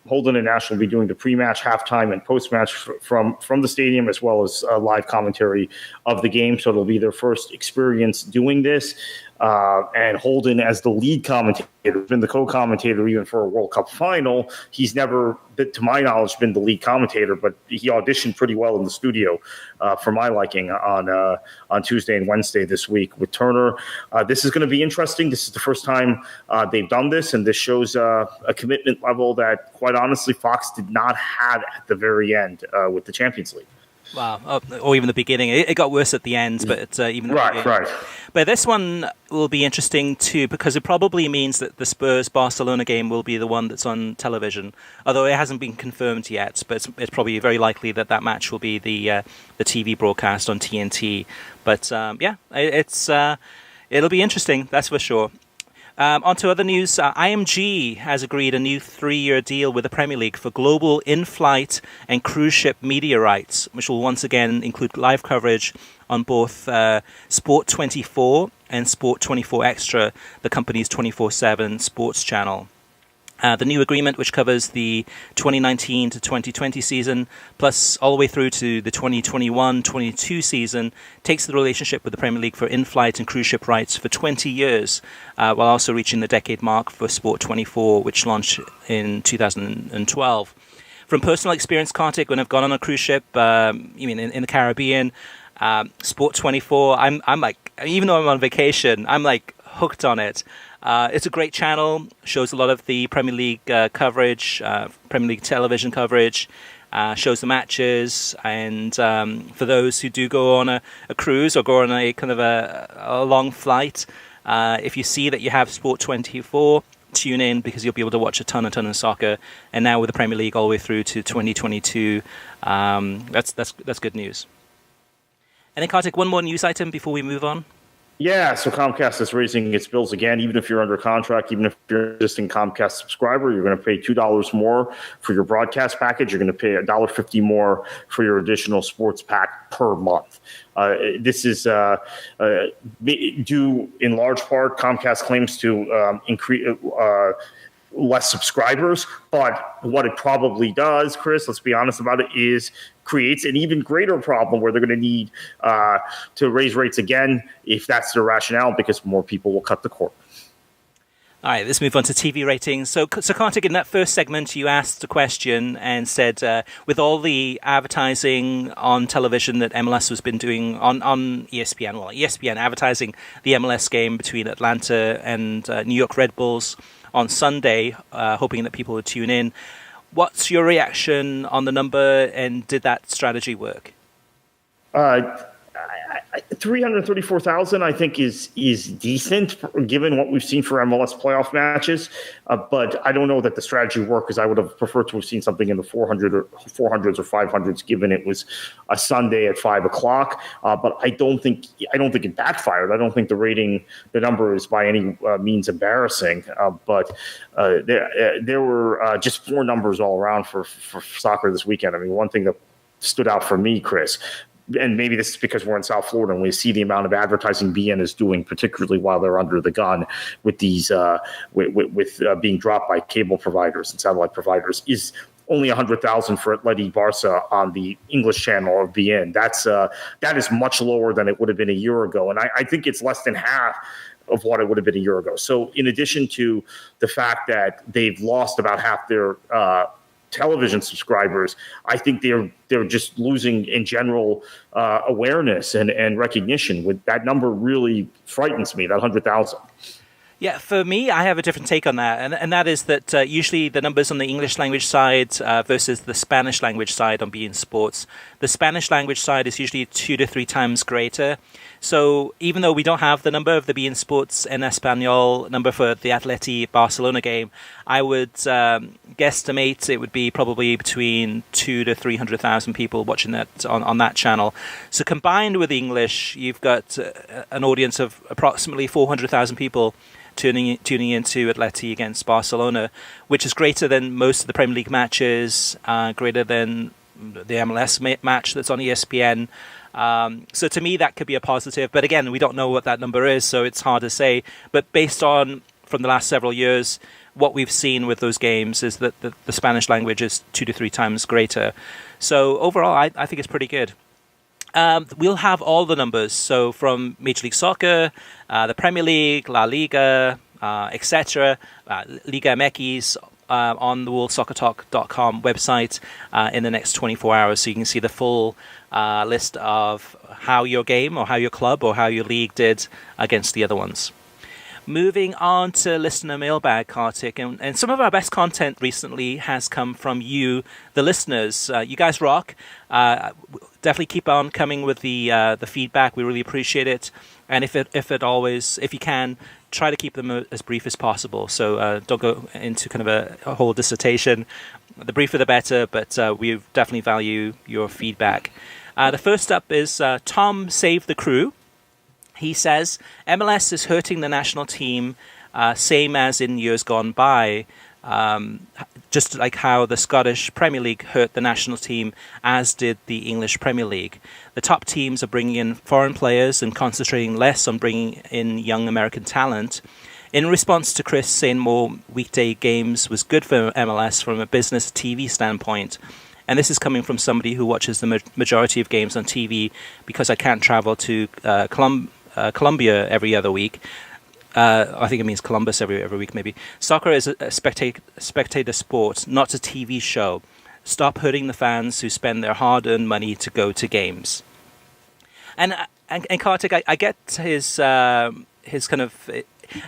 Holden and Nash will be doing the pre-match, halftime, and post-match from the stadium, as well as live commentary of the game. So it'll be their first experience doing this. And Holden, as the lead commentator, been the co-commentator even for a World Cup final. He's never, to my knowledge, been the lead commentator, but he auditioned pretty well in the studio for my liking on Tuesday and Wednesday this week with Turner. This is going to be interesting. This is the first time they've done this, and this shows a commitment level that, quite honestly, Fox did not have at the very end with the Champions League. Wow, or even the beginning. It got worse at the end, but even right. But this one will be interesting too, because it probably means that the Spurs-Barcelona game will be the one that's on television. Although it hasn't been confirmed yet, but it's probably very likely that match will be the TV broadcast on TNT. But it'll be interesting, that's for sure. On to other news. IMG has agreed a new 3-year deal with the Premier League for global in-flight and cruise ship media rights, which will once again include live coverage on both Sport 24 and Sport 24 Extra, the company's 24/7 sports channel. The new agreement, which covers the 2019 to 2020 season, plus all the way through to the 2021-22 season, takes the relationship with the Premier League for in-flight and cruise ship rights for 20 years, while also reaching the decade mark for Sport 24, which launched in 2012. From personal experience, Kartik, when I've gone on a cruise ship, in the Caribbean, Sport 24, I'm like, even though I'm on vacation, I'm like hooked on it. It's a great channel, shows a lot of the Premier League coverage, Premier League television coverage, shows the matches, and for those who do go on a cruise or go on a kind of a long flight, if you see that you have Sport 24, tune in because you'll be able to watch a ton of soccer. And now with the Premier League all the way through to 2022, that's good news. And then, Kartik, one more news item before we move on. Yeah, so Comcast is raising its bills again. Even if you're under contract, even if you're an existing Comcast subscriber, you're going to pay $2 more for your broadcast package. You're going to pay $1.50 more for your additional sports pack per month. This is due in large part, Comcast claims to increase less subscribers, but what it probably does, Chris, let's be honest about it, is creates an even greater problem where they're going to need to raise rates again if that's their rationale, because more people will cut the cord. All right, let's move on to TV ratings. So Kartik, in that first segment, you asked a question and said, with all the advertising on television that MLS has been doing on ESPN, well, ESPN advertising the MLS game between Atlanta and New York Red Bulls on Sunday, hoping that people would tune in. What's your reaction on the number, and did that strategy work? 334,000, I think, is decent given what we've seen for MLS playoff matches. But I don't know that the strategy worked, because I would have preferred to have seen something in the 400s or 500s, given it was a Sunday at 5:00. But I don't think it backfired. I don't think the number is by any means embarrassing. But there were just four numbers all around for soccer this weekend. I mean, one thing that stood out for me, Chris, and maybe this is because we're in South Florida and we see the amount of advertising BN is doing, particularly while they're under the gun with these with being dropped by cable providers and satellite providers, is only 100,000 for Atleti Barca on the English channel of BN. That is much lower than it would have been a year ago, and I think it's less than half of what it would have been a year ago. So in addition to the fact that they've lost about half their television subscribers, I think they're just losing in general awareness and recognition. With that number really frightens me, that 100,000. Yeah, for me, I have a different take on that, and that is that usually the numbers on the English language side versus the Spanish language side on beIN Sports, the Spanish language side is usually 2 to 3 times greater. So even though we don't have the number of the beIN Sports en Español number for the Atleti Barcelona game, I would guesstimate it would be probably between 2 to 300,000 people watching that on that channel. So combined with English, you've got an audience of approximately 400,000 people tuning into Atleti against Barcelona, which is greater than most of the Premier League matches, greater than the MLS match that's on ESPN. So to me, that could be a positive. But again, we don't know what that number is, so it's hard to say. But based on, from the last several years, what we've seen with those games is that the Spanish language is 2 to 3 times greater. So overall, I think it's pretty good. We'll have all the numbers. So from Major League Soccer, the Premier League, La Liga, etc., Liga MX, on the worldsoccertalk.com website in the next 24 hours. So you can see the full list of how your game or how your club or how your league did against the other ones. Moving on to listener mailbag, Kartik, and some of our best content recently has come from you, the listeners. You guys rock. Definitely keep on coming with the feedback. We really appreciate it. And if you can, try to keep them as brief as possible. So don't go into kind of a whole dissertation. The briefer the better, but we definitely value your feedback. The first up is Tom Save the Crew. He says, MLS is hurting the national team same as in years gone by. Just like how the Scottish Premier League hurt the national team, as did the English Premier League. The top teams are bringing in foreign players and concentrating less on bringing in young American talent. In response to Chris saying more weekday games was good for MLS from a business TV standpoint, and this is coming from somebody who watches the majority of games on TV because I can't travel to Colombia every other week. I think it means Columbus every week, maybe. Soccer is a spectator sport, not a TV show. Stop hurting the fans who spend their hard-earned money to go to games. And Kartik, I get his kind of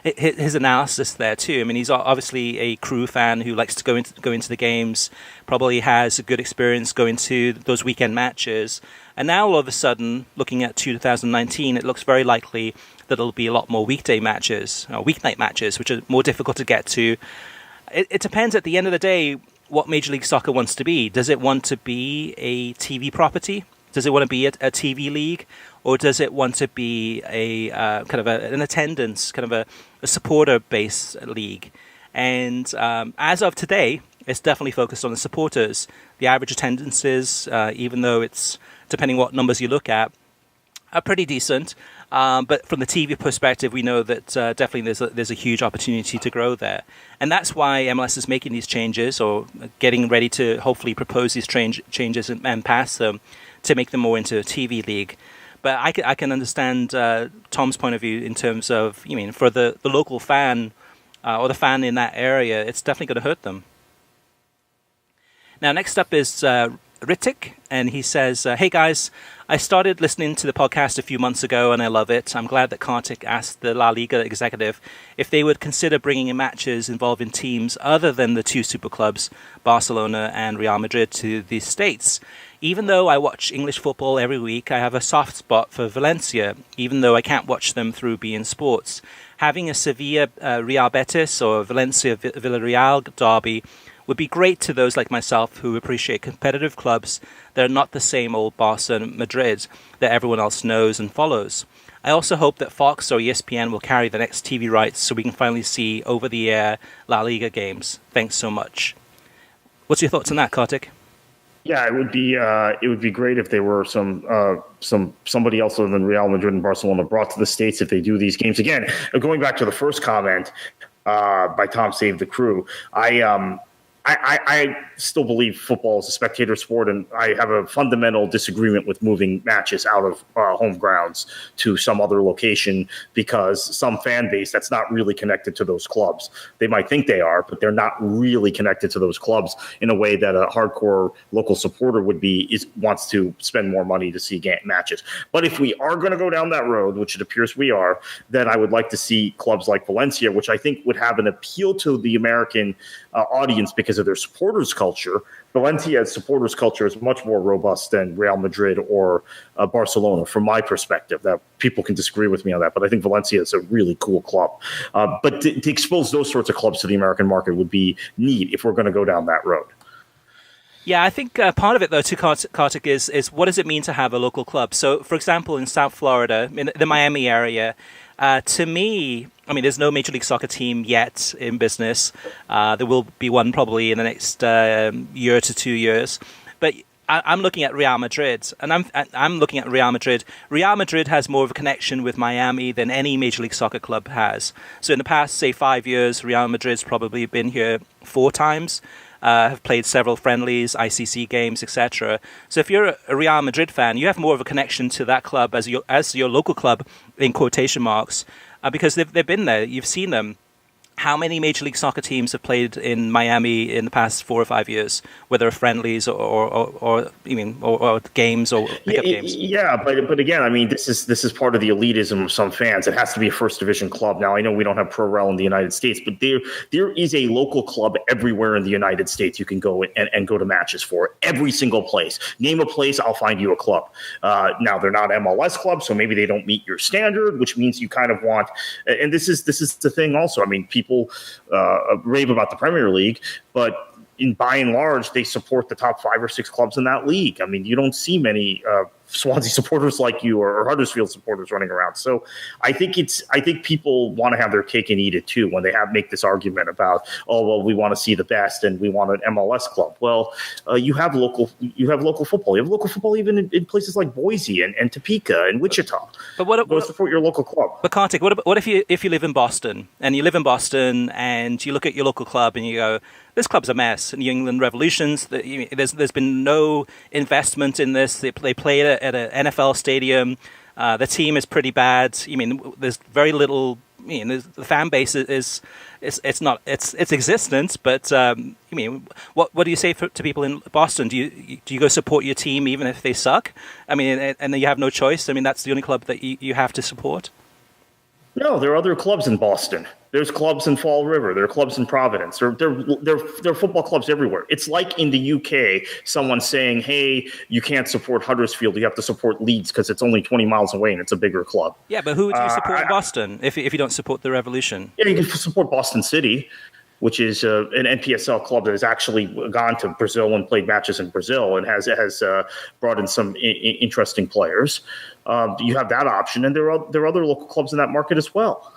his analysis there too. I mean, he's obviously a Crew fan who likes to go into the games. Probably has a good experience going to those weekend matches. And now all of a sudden, looking at 2019, it looks very likely that it'll be a lot more weeknight matches, which are more difficult to get to. It depends at the end of the day what Major League Soccer wants to be. Does it want to be a TV property? Does it want to be a TV league? Or does it want to be a kind of an attendance, kind of a supporter-based league? And as of today, it's definitely focused on the supporters. The average attendances, even though it's, depending what numbers you look at, are pretty decent. But from the TV perspective, we know that definitely there's a huge opportunity to grow there. And that's why MLS is making these changes, or getting ready to hopefully propose these changes and pass them to make them more into a TV league. But I can understand Tom's point of view in terms of, for the local fan or the fan in that area, it's definitely going to hurt them. Now, next up is Ritik, and he says, hey guys, I started listening to the podcast a few months ago and I love it. I'm glad that Kartik asked the La Liga executive if they would consider bringing in matches involving teams other than the two super clubs, Barcelona and Real Madrid, to the States. Even though I watch English football every week, I have a soft spot for Valencia, even though I can't watch them through beIN Sports. Having a Sevilla Real Betis or Valencia Villarreal derby would be great to those like myself who appreciate competitive clubs that are not the same old Barca and Madrid that everyone else knows and follows. I also hope that Fox or ESPN will carry the next TV rights so we can finally see over-the-air La Liga games. Thanks so much. What's your thoughts on that, Kartik? Yeah, it would be great if there were somebody else other than Real Madrid and Barcelona brought to the States if they do these games. Again, going back to the first comment by Tom Save the Crew, I still believe football is a spectator sport, and I have a fundamental disagreement with moving matches out of home grounds to some other location because some fan base that's not really connected to those clubs. They might think they are, but they're not really connected to those clubs in a way that a hardcore local supporter would be, wants to spend more money to see matches. But if we are going to go down that road, which it appears we are, then I would like to see clubs like Valencia, which I think would have an appeal to the American audience because of their supporters culture. Valencia's supporters culture is much more robust than Real Madrid or Barcelona, from my perspective. That people can disagree with me on that, but I think Valencia is a really cool club. But to expose those sorts of clubs to the American market would be neat if we're going to go down that road. Yeah, I think part of it, though, to Kartik, is what does it mean to have a local club? So, for example, in South Florida, in the Miami area, to me, I mean, there's no Major League Soccer team yet in business. There will be one probably in the next year to 2 years. But I'm looking at Real Madrid, and I'm looking at Real Madrid. Real Madrid has more of a connection with Miami than any Major League Soccer club has. So in the past, say, 5 years, Real Madrid's probably been here 4 times. Have played several friendlies, ICC games, etc. So if you're a Real Madrid fan, you have more of a connection to that club as your local club, in quotation marks, because they've been there. You've seen them. How many Major League Soccer teams have played in Miami in the past 4 or 5 years, whether friendlies or games or pickup games? Yeah, but again, I mean, this is part of the elitism of some fans. It has to be a first division club. Now, I know we don't have Pro Rel in the United States, but there is a local club everywhere in the United States you can go and go to matches for. Every single place. Name a place, I'll find you a club. Now, they're not MLS clubs, so maybe they don't meet your standard, which means you kind of want. And this is the thing also. I mean, people rave about the Premier League, but by and large, they support the top 5 or 6 clubs in that league. I mean, you don't see many Swansea supporters like you or Huddersfield supporters running around. So I think people want to have their cake and eat it too when they make this argument about, oh, well, we want to see the best and we want an MLS club. Well, you have local football. You have local football even in places like Boise and Topeka and Wichita. But go support your local club. But Kartik, what if you live in Boston and you look at your local club and you go, this club's a mess. New England Revolutions. There's been no investment in this. They play at an NFL stadium. The team is pretty bad. There's very little. The fan base is not its existence. But what do you say to people in Boston? Do you go support your team even if they suck? And you have no choice. That's the only club that you have to support. No, there are other clubs in Boston. There's clubs in Fall River. There are clubs in Providence. There are football clubs everywhere. It's like in the UK, someone saying, hey, you can't support Huddersfield. You have to support Leeds because it's only 20 miles away and it's a bigger club. Yeah, but who would you support in Boston if you don't support the Revolution? Yeah, you can support Boston City, which is an NPSL club that has actually gone to Brazil and played matches in Brazil and has brought in some interesting players. You have that option, and there are other local clubs in that market as well.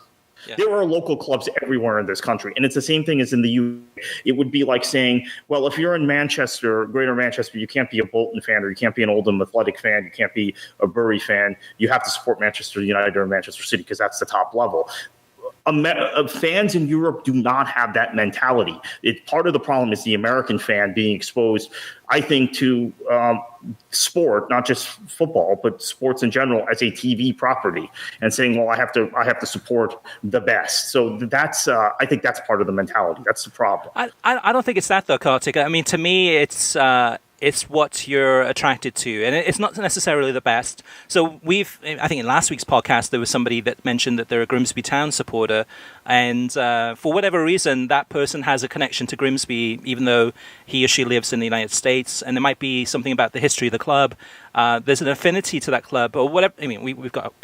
Yeah. There are local clubs everywhere in this country, and it's the same thing as in the UK. It would be like saying, well, if you're in Manchester, Greater Manchester, you can't be a Bolton fan, or you can't be an Oldham Athletic fan, you can't be a Bury fan. You have to support Manchester United or Manchester City because that's the top level. Fans in Europe do not have that mentality. Part of the problem is the American fan being exposed, I think, to sport, not just football, but sports in general as a TV property, and saying, "Well, I have to support the best." So that's I think that's part of the mentality. That's the problem. I don't think it's that though, Kartik. To me, it's what you're attracted to, and it's not necessarily the best. So I think in last week's podcast, there was somebody that mentioned that they're a Grimsby Town supporter, and for whatever reason, that person has a connection to Grimsby, even though he or she lives in the United States, and there might be something about the history of the club. There's an affinity to that club, or whatever. We've got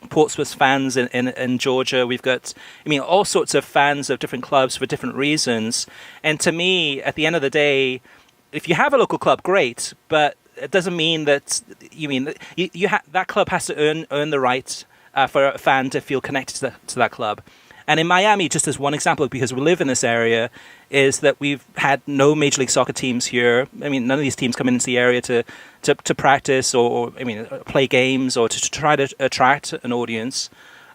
Portsmouth fans in Georgia. We've got, all sorts of fans of different clubs for different reasons. And to me, at the end of the day, if you have a local club, great, but it doesn't mean that that club has to earn the right for a fan to feel connected to that club. And in Miami, just as one example, because we live in this area, is that we've had no Major League Soccer teams here. None of these teams come into the area to practice or play games or to try to attract an audience.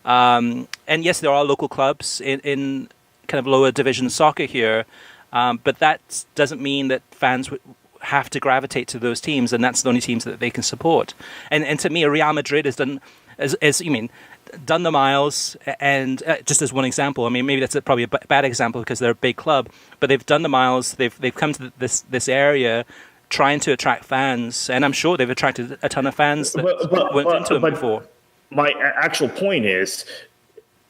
And yes, there are local clubs in kind of lower division soccer here. But that doesn't mean that fans would have to gravitate to those teams, and that's the only teams that they can support. And to me, Real Madrid has done the miles, and just as one example, maybe that's probably a bad example because they're a big club, but they've done the miles. They've come to this area trying to attract fans, and I'm sure they've attracted a ton of fans that weren't into them before. My actual point is,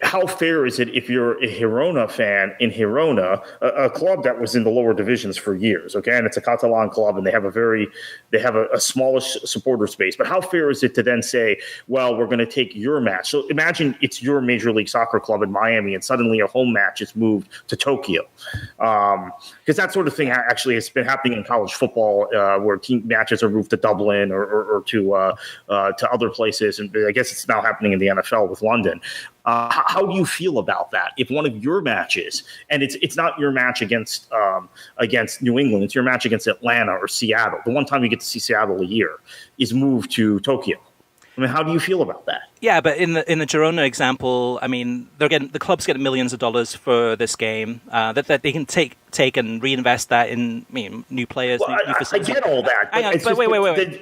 how fair is it if you're a Girona fan in Girona, a club that was in the lower divisions for years, okay? And it's a Catalan club, and they have a smallish supporter space. But how fair is it to then say, well, we're going to take your match? So imagine it's your Major League Soccer club in Miami, and suddenly a home match is moved to Tokyo. Because that sort of thing actually has been happening in college football, where team matches are moved to Dublin or to other places. And I guess it's now happening in the NFL with London. How do you feel about that? If one of your matches, and it's not your match against New England, it's your match against Atlanta or Seattle, the one time you get to see Seattle a year, is moved to Tokyo. How do you feel about that? Yeah, but in the Girona example, the club's getting millions of dollars for this game that they can take and reinvest that in new players, new facilities. I get all that.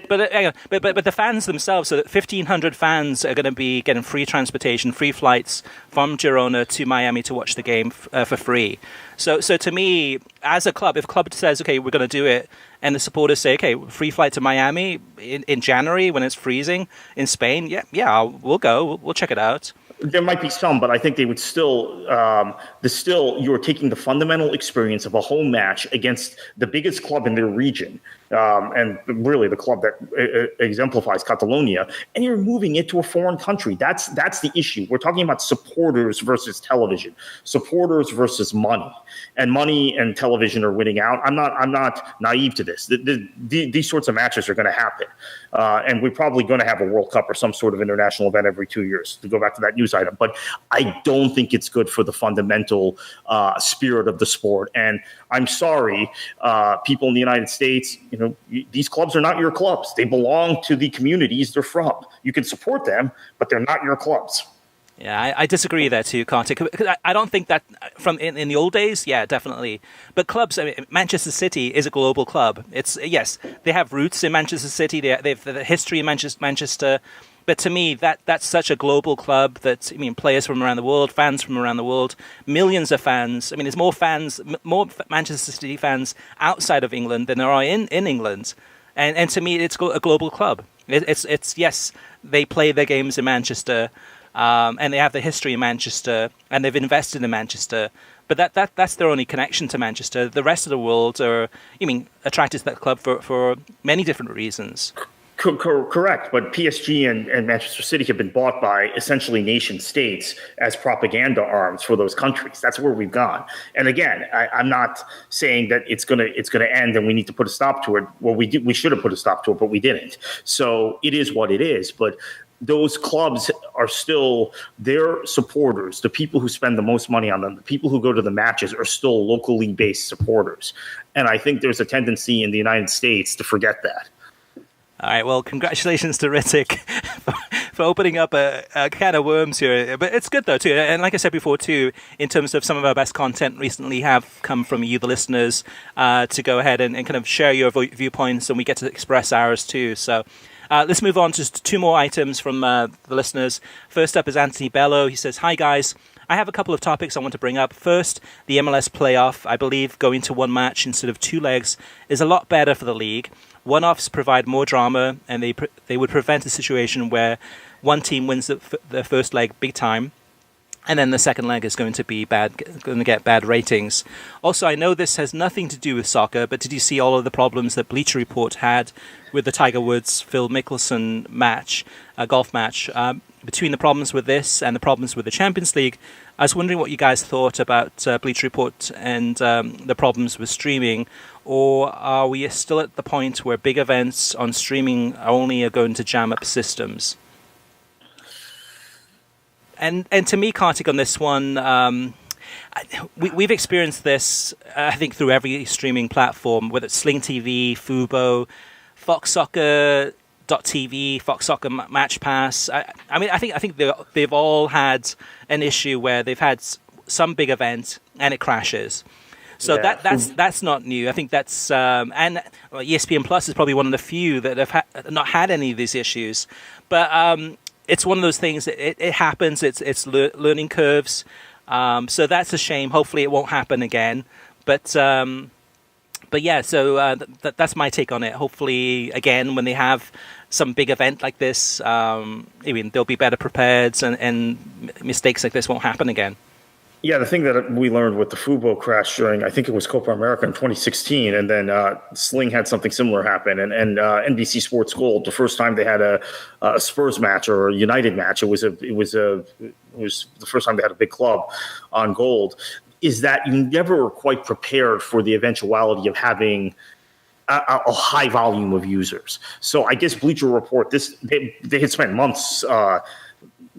But the fans themselves, so that 1,500 fans are going to be getting free transportation, free flights from Girona to Miami to watch the game for free. So to me, as a club, if a club says, okay, we're going to do it, and the supporters say, okay, free flight to Miami in January when it's freezing in Spain, we'll go, we'll check it out. There might be some, but I think they would still, you're taking the fundamental experience of a home match against the biggest club in their region, and really the club that exemplifies Catalonia, and you're moving it to a foreign country. That's the issue. We're talking about supporters versus television, supporters versus money. and money and television are winning out. I'm not naive to this. These sorts of matches are going to happen, and we're probably going to have a World Cup or some sort of international event every 2 years, to go back to that news item. But I don't think it's good for the fundamental spirit of the sport. And I'm sorry, people in the United States, these clubs are not your clubs. They belong to the communities they're from. You can support them, but they're not your clubs. Yeah, I disagree there too, Kartik. Because I don't think that in the old days, yeah, definitely. But clubs, Manchester City is a global club. Yes, they have roots in Manchester City. They have the history in Manchester. But to me, that's such a global club that, players from around the world, fans from around the world, millions of fans. There's more Manchester City fans outside of England than there are in England. And to me, it's a global club. It's yes, they play their games in Manchester. And they have the history in Manchester, and they've invested in Manchester. But that's their only connection to Manchester. The rest of the world are, attracted to that club for many different reasons. Correct, but PSG and Manchester City have been bought by essentially nation states as propaganda arms for those countries. That's where we've gone. And again, I'm not saying that it's gonna end and we need to put a stop to it. Well, we should have put a stop to it, but we didn't. So it is what it is. But those clubs are still, their supporters, the people who spend the most money on them, the people who go to the matches are still locally based supporters. And I think there's a tendency in the United States to forget that. All right, well, congratulations to Rittik for opening up a can of worms here. But it's good, though, too. And like I said before, too, in terms of some of our best content recently have come from you, the listeners, to go ahead and kind of share your viewpoints, and we get to express ours, too. So let's move on to just two more items from the listeners. First up is Anthony Bello. He says, "Hi, guys. I have a couple of topics I want to bring up. First, the MLS Playoff. I believe going to one match instead of two legs is a lot better for the league. One-offs provide more drama, and they would prevent a situation where one team wins the first leg big time, and then the second leg is going to get bad ratings. Also, I know this has nothing to do with soccer, but did you see all of the problems that Bleacher Report had with the Tiger Woods-Phil Mickelson match, golf match? Between the problems with this and the problems with the Champions League, I was wondering what you guys thought about Bleacher Report and the problems with streaming, or are we still at the point where big events on streaming only are going to jam up systems?" And to me, Kartik, on this one, we've experienced this, I think, through every streaming platform, whether it's Sling TV, Fubo, Fox Soccer TV, Fox Soccer Match Pass. I think they've all had an issue where they've had some big event and it crashes. So yeah. that's not new. I think that's and ESPN Plus is probably one of the few that have not had any of these issues. But it's one of those things that it happens. It's learning curves. So that's a shame. Hopefully it won't happen again. But yeah, so that's my take on it. Hopefully, again, when they have some big event like this, they'll be better prepared and mistakes like this won't happen again. Yeah, the thing that we learned with the Fubo crash during, I think it was Copa America in 2016, and then Sling had something similar happen, and NBC Sports Gold, the first time they had a Spurs match or a United match, it was the first time they had a big club on Gold, is that you never were quite prepared for the eventuality of having a high volume of users. So I guess Bleacher Report, they had spent months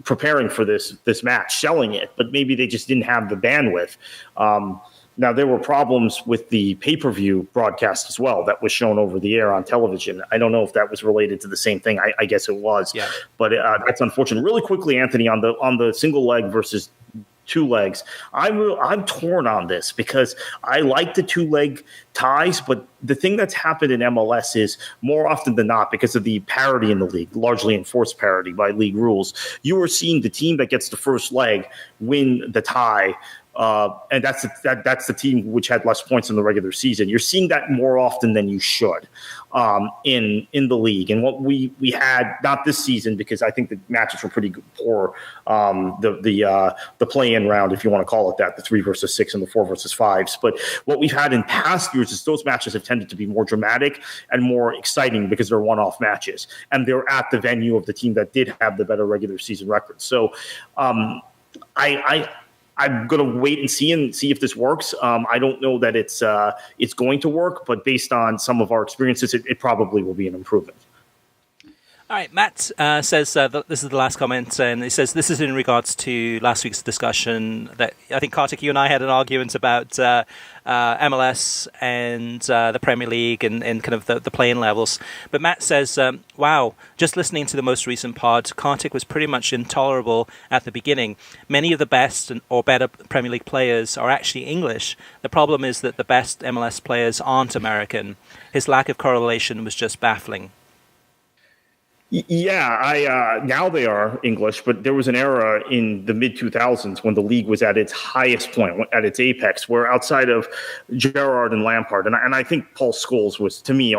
preparing for this match, selling it, but maybe they just didn't have the bandwidth. Now, there were problems with the pay-per-view broadcast as well that was shown over the air on television. I don't know if that was related to the same thing. I guess it was. Yeah. But that's unfortunate. Really quickly, Anthony, on the single leg versus two legs, I'm torn on this because I like the two-leg ties, but the thing that's happened in MLS is more often than not, because of the parity in the league, largely enforced parity by league rules, you are seeing the team that gets the first leg win the tie. And that's the team which had less points in the regular season. You're seeing that more often than you should in the league. And what we had, not this season, because I think the matches were pretty poor. The play-in round, if you want to call it that, the 3 versus 6 and the 4 versus 5s. But what we've had in past years is those matches have tended to be more dramatic and more exciting because they're one-off matches, and they're at the venue of the team that did have the better regular season record. So I I'm going to wait and see if this works. I don't know that it's going to work, but based on some of our experiences, it probably will be an improvement. All right, Matt says that this is the last comment, and he says this is in regards to last week's discussion that I think, Kartik, you and I had an argument about MLS and the Premier League and kind of the playing levels. But Matt says, wow, just listening to the most recent pod, Kartik was pretty much intolerable at the beginning. Many of the best or better Premier League players are actually English. The problem is that the best MLS players aren't American. His lack of correlation was just baffling. Yeah, now they are English, but there was an era in the mid-2000s when the league was at its highest point, at its apex, where outside of Gerrard and Lampard, and I think Paul Scholes was, to me,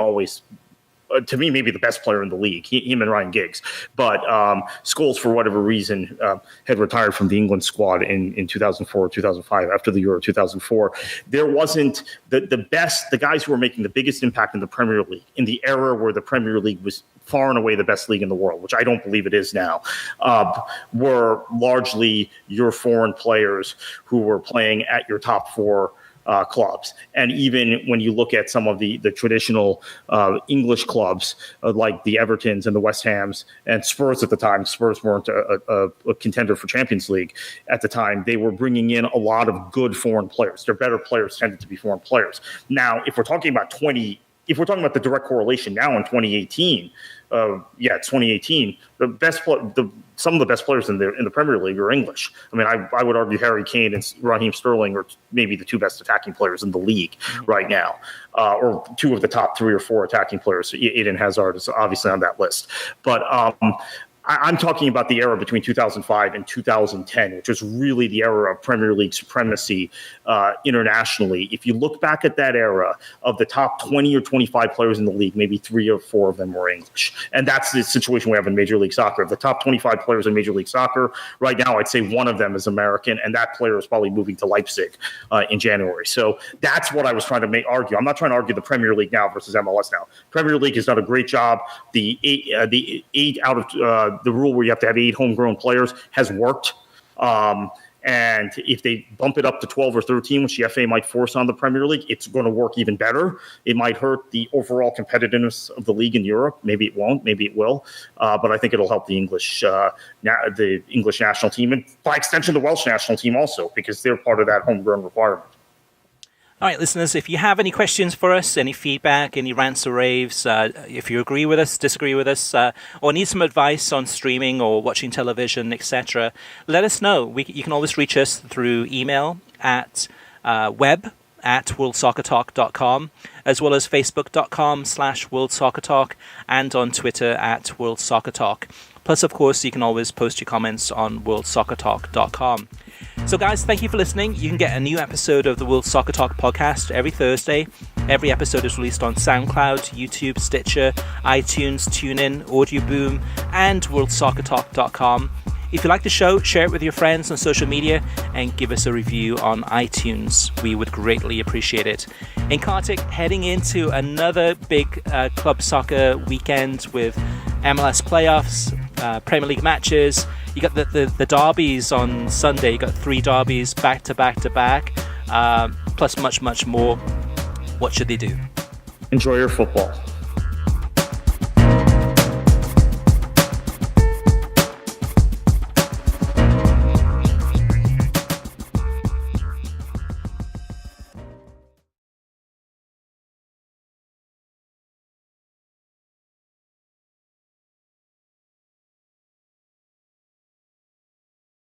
maybe the best player in the league, him and Ryan Giggs. But Scholes, for whatever reason, had retired from the England squad in 2004, 2005, after the Euro 2004. There wasn't the guys who were making the biggest impact in the Premier League, in the era where the Premier League was far and away the best league in the world, which I don't believe it is now, were largely your foreign players who were playing at your top four clubs. And even when you look at some of the traditional English clubs like the Evertons and the West Hams and Spurs at the time, Spurs weren't a contender for Champions League at the time. They were bringing in a lot of good foreign players. Their better players tended to be foreign players. Now, if we're talking about the direct correlation now in 2018, it's 2018. Some of the best players in the Premier League are English. I mean, I would argue Harry Kane and Raheem Sterling are maybe the two best attacking players in the league right now, or two of the top 3 or 4 attacking players. Eden Hazard is obviously on that list, but I'm talking about the era between 2005 and 2010, which was really the era of Premier League supremacy internationally. If you look back at that era, of the top 20 or 25 players in the league, maybe 3 or 4 of them were English. And that's the situation we have in Major League Soccer. Of the top 25 players in Major League Soccer, right now, I'd say one of them is American, and that player is probably moving to Leipzig in January. So that's what I was trying to argue. I'm not trying to argue the Premier League now versus MLS now. Premier League has done a great job. The eight out of the rule where you have to have 8 homegrown players has worked. And if they bump it up to 12 or 13, which the FA might force on the Premier League, it's going to work even better. It might hurt the overall competitiveness of the league in Europe. Maybe it won't. Maybe it will. But I think it'll help the English national team, and by extension, the Welsh national team also, because they're part of that homegrown requirement. All right, listeners, if you have any questions for us, any feedback, any rants or raves, if you agree with us, disagree with us, or need some advice on streaming or watching television, etc., let us know. You can always reach us through email at web@worldsoccertalk.com, as well as facebook.com/worldsoccertalk, and on Twitter @worldsoccertalk. Plus, of course, you can always post your comments on worldsoccertalk.com. So, guys, thank you for listening. You can get a new episode of the World Soccer Talk podcast every Thursday. Every episode is released on SoundCloud, YouTube, Stitcher, iTunes, TuneIn, Audioboom, and worldsoccertalk.com. If you like the show, share it with your friends on social media and give us a review on iTunes. We would greatly appreciate it. And Kartik, heading into another big club soccer weekend with MLS playoffs, Premier League matches. You got the derbies on Sunday. You got 3 derbies back to back to back, plus much more. What should they do? Enjoy your football.